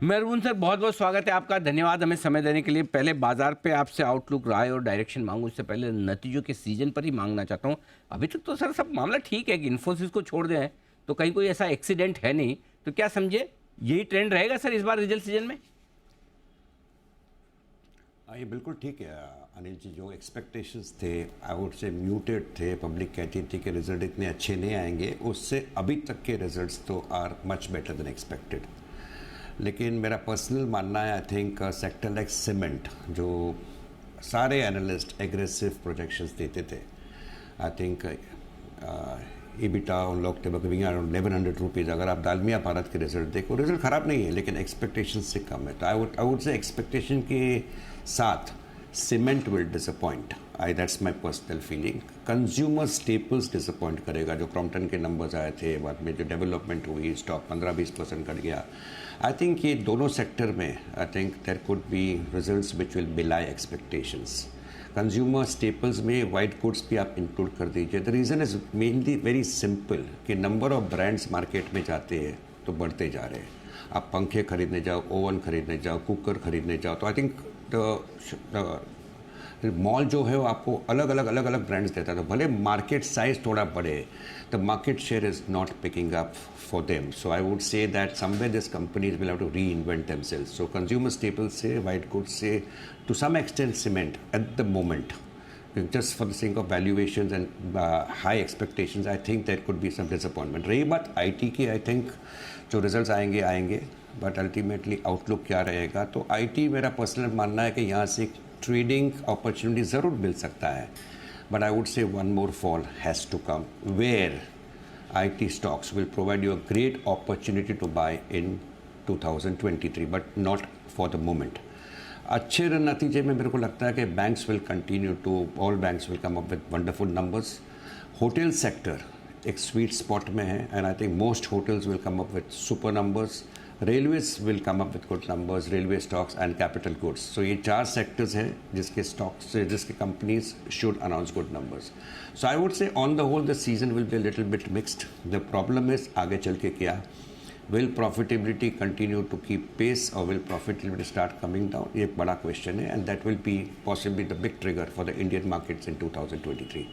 मेहरबून sir, बहुत बहुत स्वागत है आपका। धन्यवाद हमें समय देने के लिए। पहले बाजार पे आपसे आउटलुक, राय और डायरेक्शन मांगूं, उससे पहले नतीजों के सीजन पर ही मांगना चाहता हूं। अभी तक तो सर सब मामला ठीक है कि इन्फोसिस को छोड़ दें, तो कहीं कोई ऐसा एक्सीडेंट है नहीं, तो क्या समझे यही ट्रेंड रहेगा सर इस बार रिजल्ट सीजन में? ये बिल्कुल ठीक है अनिल जी। जो एक्सपेक्टेशंस थे आई वुड से म्यूटेड थे, पब्लिक कहती थी कि रिजल्ट इतने अच्छे नहीं आएंगे, उससे अभी तक के रिजल्ट्स तो are much better than expected. लेकिन मेरा पर्सनल मानना है, I think sector like cement, जो सारे एनालिस्ट एग्रेसिव प्रोजेक्शंस देते थे, आई थिंक एबिटा उन लोग थे बिकमिंग अराउंड 1100 रुपीज़। अगर आप दालमिया भारत के रिजल्ट देखो, रिजल्ट ख़राब नहीं है लेकिन एक्सपेक्टेशन से कम है। तो आई वुड से एक्सपेक्टेशन के साथ cement will disappoint. That's my personal feeling. Consumer staples disappoint करेगा। जो क्रॉम्पटन के नंबर्स आए थे, बाद में जो डेवलपमेंट हुई, स्टॉक 15-20% कट गया। आई थिंक ये दोनों सेक्टर में I think there could be results which will belie expectations. Consumer staples में वाइट गुड्स भी आप इंक्लूड कर दीजिए। The reason is mainly very simple कि नंबर ऑफ ब्रांड्स मार्केट में जाते हैं तो बढ़ते जा रहे हैं। आप पंखे खरीदने जाओ, ओवन खरीदने जाओ, कुकर खरीदने जाओ, तो आई थिंक मॉल जो है वो आपको अलग अलग ब्रांड्स देता है। तो भले मार्केट साइज थोड़ा बढ़े, the market share is not picking up for them. So I would say that somewhere this companies will have to reinvent themselves. So consumer staples से, वाइट गुड्स से, to some extent cement at the moment, just for the sake of valuations and high expectations, I think there could be some disappointment. रही बात IT की, I think जो results आएंगे but ultimately outlook क्या रहेगा। तो IT मेरा personal मानना है कि यहाँ से एक ट्रेडिंग अपॉर्चुनिटी ज़रूर मिल सकता है, but I would say one more fall has to come where IT stocks will provide you a great opportunity to buy in 2023, but not for the moment. अच्छे नतीजे में मेरे को लगता है कि banks will continue to, all banks will come up with wonderful numbers. Hotel sector एक sweet spot में है and I think most hotels will come up with super numbers. Railways will come up with good numbers, railway stocks and capital goods. So ये 4 sectors हैं जिसके stocks, जिसके companies should announce good numbers. So I would say on the whole the season will be little bit mixed. The problem is आगे चल के क्या, will profitability continue to keep pace or will profitability start coming down? ये एक बड़ा question है and that will be possibly the big trigger for the Indian markets in 2023.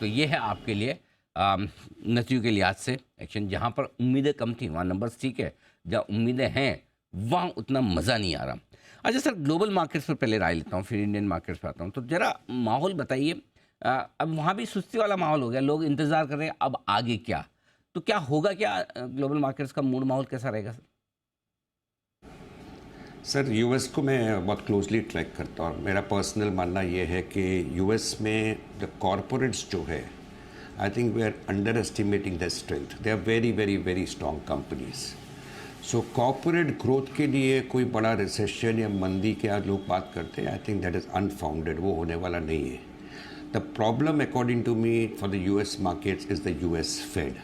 तो ये है आपके लिए नतीजों के लिहाज से एक्शन। जहाँ पर उम्मीदें कम थी वहाँ नंबर्स ठीक है, जहाँ उम्मीदें हैं वहाँ उतना मज़ा नहीं आ रहा। अच्छा सर, ग्लोबल मार्केट्स पर पहले राय लेता हूँ, फिर इंडियन मार्केट्स पर आता हूँ। तो ज़रा माहौल बताइए। अब वहाँ भी सुस्ती वाला माहौल हो गया, लोग इंतज़ार कर रहे हैं अब आगे क्या, तो क्या होगा, क्या ग्लोबल मार्केट्स का मूड माहौल कैसा रहेगा सर? सर यूएस को मैं बहुत क्लोजली ट्रैक करता हूँ और मेरा पर्सनल मानना ये है कि यूएस में द कॉरपोरेट्स जो है, I think we are underestimating the strength. They are very very very strong companies. So corporate growth के लिए कोई बड़ा रिसेशन या मंदी के आज लोग बात करते हैं, I think that is unfounded. वो होने वाला नहीं है। The problem according to me for the US markets is the US Fed.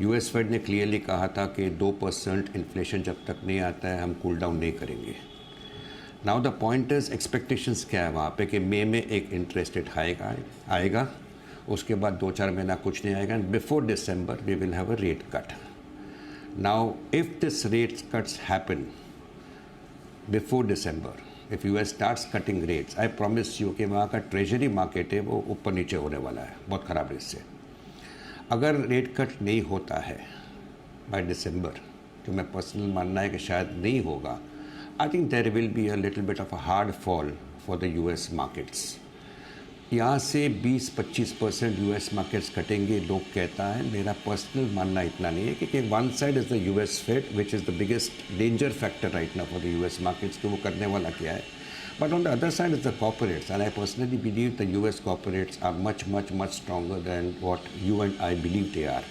US Fed ने क्लियरली कहा था कि 2% इन्फ्लेशन जब तक नहीं आता है हम कूल डाउन नहीं करेंगे। Now the point is expectations क्या है वहाँ पे कि मई में एक इंटरेस्ट रेट आएगा, उसके बाद 2-4 महीना कुछ नहीं आएगा and before December we will have a rate cut. Now if this rate cuts happen before December, if US starts cutting rates, I promise you कि वहाँ का ट्रेजरी मार्केट है वो ऊपर नीचे होने वाला है बहुत ख़राब रेट से। अगर रेट कट नहीं होता है बाय दिसंबर, जो मैं पर्सनल मानना है कि शायद नहीं होगा, I think there will be a little bit of a hard fall for the US markets. यहाँ से 20-25% यूएस मार्केट्स कटेंगे लोग कहता है। मेरा पर्सनल मानना इतना नहीं है क्योंकि one side is the US fade which is the biggest danger factor right now for the US markets कि वो करने वाला क्या है। But on the other side is the corporates, and I personally believe the US corporates are much stronger than what you and I believe they are.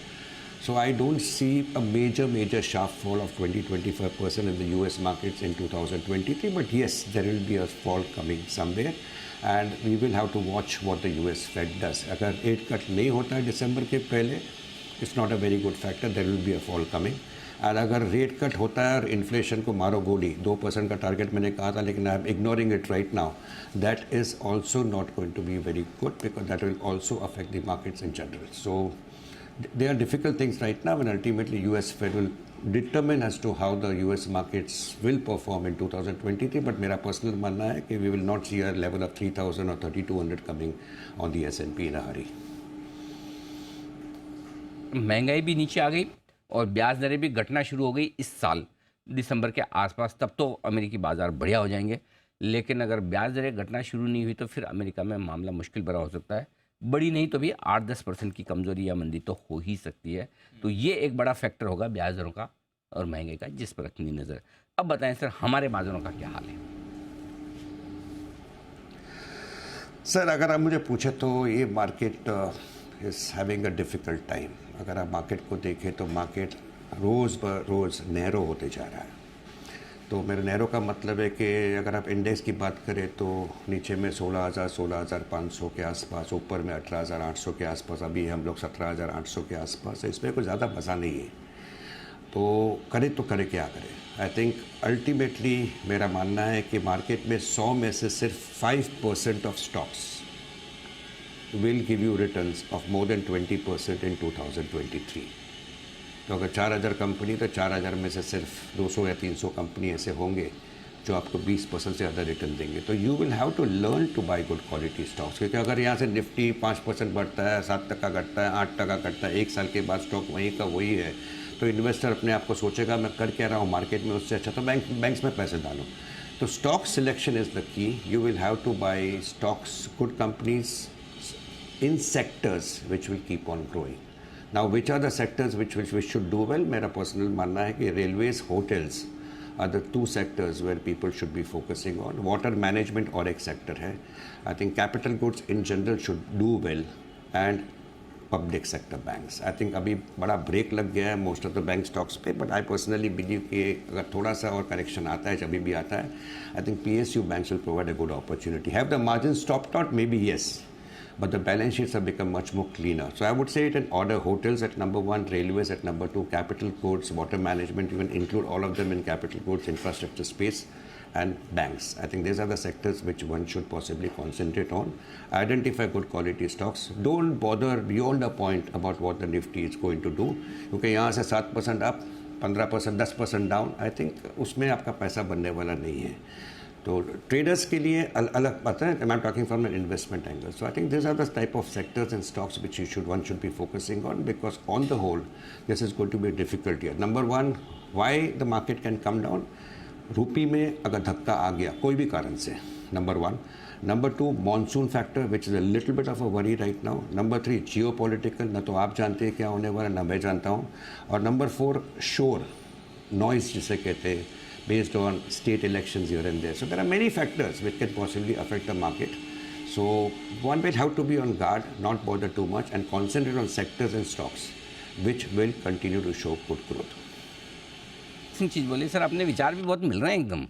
So I don't see a major sharp fall of 20-25% in the US markets in 2023, but yes, there will be a fall coming somewhere, and we will have to watch what the US Fed does. अगर rate cut नहीं होता है दिसंबर के पहले, it's not a very good factor, there will be a fall coming. और अगर rate cut होता है और इन्फ्लेशन को मारो गोली, 2% का टारगेट मैंने कहा था लेकिन I am ignoring it right now, that is also not going to be very good because that will also affect the markets in general. So there are difficult things right now, and ultimately US Fed will determine as to how the US markets will perform in 2023. But मेरा personal मानना है कि we will not see a level of 3,000 or 3,200 coming on the S&P in a hurry. महंगाई भी नीचे आ गई और ब्याज दरें भी घटना शुरू हो गई इस साल दिसंबर के आसपास, तब तो अमेरिकी बाजार बढ़िया हो जाएंगे। लेकिन अगर ब्याज दरें घटना शुरू नहीं हुई तो फिर अमेरिका में मामला मुश्किल भरा हो सकता है। बड़ी नहीं तो भी 8-10% की कमजोरी या मंदी तो हो ही सकती है। तो ये एक बड़ा फैक्टर होगा ब्याज दरों का और महंगाई का, जिस पर रखनी नज़र। अब बताएं सर, हमारे बाजारों का क्या हाल है? सर, अगर आप मुझे पूछे तो ये market is having a difficult time. अगर आप मार्केट को देखें तो मार्केट रोज़ ब रोज़ नैरो होते जा रहा है। तो मेरे नैरो का मतलब है कि अगर आप इंडेक्स की बात करें तो नीचे में 16,000 16,500 के आसपास, ऊपर में 18,800 के आसपास, अभी हम लोग 17,800 के आसपास है। इसमें कोई ज़्यादा मज़ा नहीं है। तो करे क्या करें? आई थिंक अल्टीमेटली मेरा मानना है कि मार्केट में 100 में से सिर्फ 5% of stocks will give you returns of more than 20% in 2023. तो अगर 4,000 कंपनी, तो 4,000 में से सिर्फ 200 या 300 कंपनी ऐसे होंगे जो आपको 20% से ज़्यादा रिटर्न देंगे। तो you will have to learn to buy good quality stocks, क्योंकि अगर यहाँ से निफ्टी 5% बढ़ता है, 7% घटता है, 8% घटता है, एक साल के बाद स्टॉक वहीं का वही है, तो इन्वेस्टर अपने आप को सोचेगा मैं कर क्या रहा हूँ मार्केट में, उससे अच्छा तो बैंक्स में पैसे डालो। तो stock selection is the key. You will have to buy stocks, good companies in sectors which will keep on growing. Now, which are the sectors which we should do well? मेरा personal मानना है कि railways, hotels are the two sectors where people should be focusing on. Water management और एक sector है. I think capital goods in general should do well, and public sector banks. I think अभी बड़ा break लग गया है most of the bank stocks पे, but I personally believe कि अगर थोड़ा सा और करेक्शन आता है, जब भी आता है, I think PSU banks will provide a good opportunity. Have the margins topped out? Maybe yes. But the balance sheets have become much more cleaner. So I would say it in order: hotels at number 1, railways at number 2, capital goods, water management, even include all of them in capital goods, infrastructure space, and banks. I think these are the sectors which one should possibly concentrate on. Identify good quality stocks. Don't bother beyond a point about what the Nifty is going to do. क्योंकि यहाँ से 7% up, 15%, 10% down, I think उसमें आपका पैसा बनने वाला नहीं है। तो ट्रेडर्स के लिए अलग पता है, I am talking from an investment angle. So I think this are the type of sectors and stocks which one should be focusing on, because on the whole this is going to be difficult year. Number 1, why the market can come down? Rupee में अगर धक्का आ गया कोई भी कारण से, number 1। Number 2, monsoon factor which is a little bit of a worry right now. Number 3, Jio political, न तो आप जानते हैं क्या होने वाला, न मैं जानता हूँ। और नंबर 4, शोर, नॉइस जिसे कहते हैं, based on state elections here and there. So there are many factors which can possibly affect the market. So one will have to be on guard, not bother too much, and concentrate on sectors and stocks which will continue to show good growth. चीज़ बोली sir, अपने विचार भी बहुत मिल रहे हैं एकदम।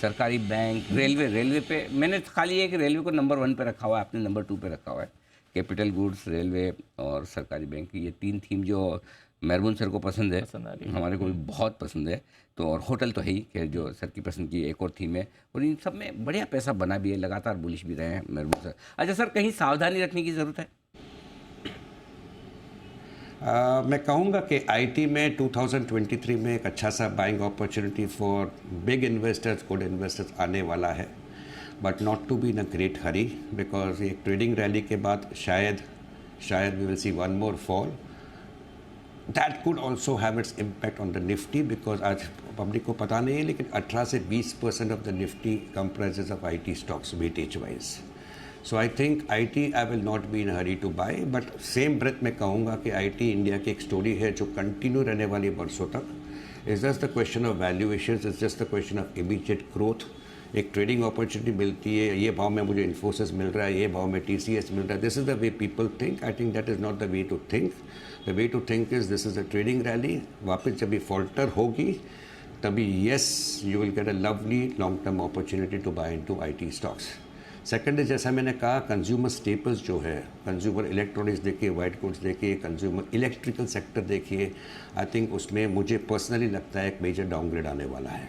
सरकारी bank, railway पे मैंने खाली है कि रेलवे को नंबर 1 पे रखा हुआ है, आपने नंबर 2 पे रखा हुआ है। कैपिटल गुड्स, रेलवे और सरकारी बैंक, ये 3 थीम जो मेहरबून सर को पसंद है, हमारे को भी बहुत पसंद है। तो और होटल तो है ही कि जो सर की पसंद की एक और थीम है, और इन सब में बढ़िया पैसा बना भी है, लगातार बुलिश भी रहे हैं मेहरबून सर। अच्छा सर, कहीं सावधानी रखने की ज़रूरत है? मैं कहूँगा कि आईटी में 2023 में एक अच्छा सा buying opportunity for big investors, good investors आने वाला है, but not to be in a great hurry, because एक ट्रेडिंग रैली के बाद शायद we will see one more fall. That could also have its impact on the Nifty, because आज public को पता नहीं है, लेकिन 18 से 20% of the Nifty comprises of IT stocks weightage wise. So I think IT I will not be in a hurry to buy, but same breath में कहूँगा कि IT इंडिया की एक स्टोरी है जो कंटिन्यू रहने वाली बरसों तक। It's just the question of valuations, it's just the question of immediate growth. एक ट्रेडिंग अपॉर्चुनिटी मिलती है, ये भाव में मुझे इन्फोसिस मिल रहा है, ये भाव में TCS मिल रहा है, this is the way people think. I think that is not the way to think. The way to think is this is a trading rally. वापस जब भी फॉल्टर होगी तभी yes you will get a lovely long term opportunity to buy into IT stocks. Second is, जैसा मैंने कहा, consumer staples जो है, कंज्यूमर इलेक्ट्रॉनिक्स देखिए, वाइट गुड्स देखिए, कंज्यूमर इलेक्ट्रिकल सेक्टर देखिए, आई थिंक उसमें मुझे पर्सनली लगता है एक मेजर डाउनग्रेड आने वाला है।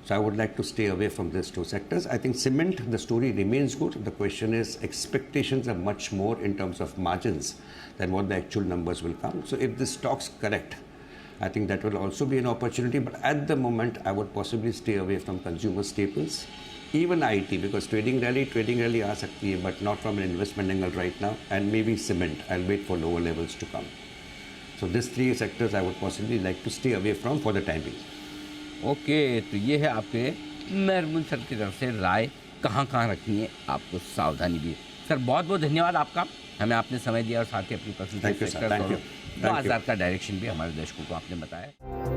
So I would like to stay away from these two sectors. I think cement, the story remains good. The question is expectations are much more in terms of margins than what the actual numbers will come. So if the stock's correct, I think that will also be an opportunity. But at the moment, I would possibly stay away from consumer staples, even IT, because trading rally aa sakti hai, but not from an investment angle right now. And maybe cement. I'll wait for lower levels to come. So these three sectors I would possibly like to stay away from for the time being. Okay, तो ये है आपके मेहरमुन sir की तरफ से राय, कहाँ कहाँ रखनी है, आपको सावधानी भी है। सर बहुत बहुत धन्यवाद आपका, हमें आपने समय दिया और साथ ही अपनी पसंद Thank के you, sir. सेक्टर Thank और you. Thank you. बाजार का डायरेक्शन भी हमारे दर्शकों को आपने बताया।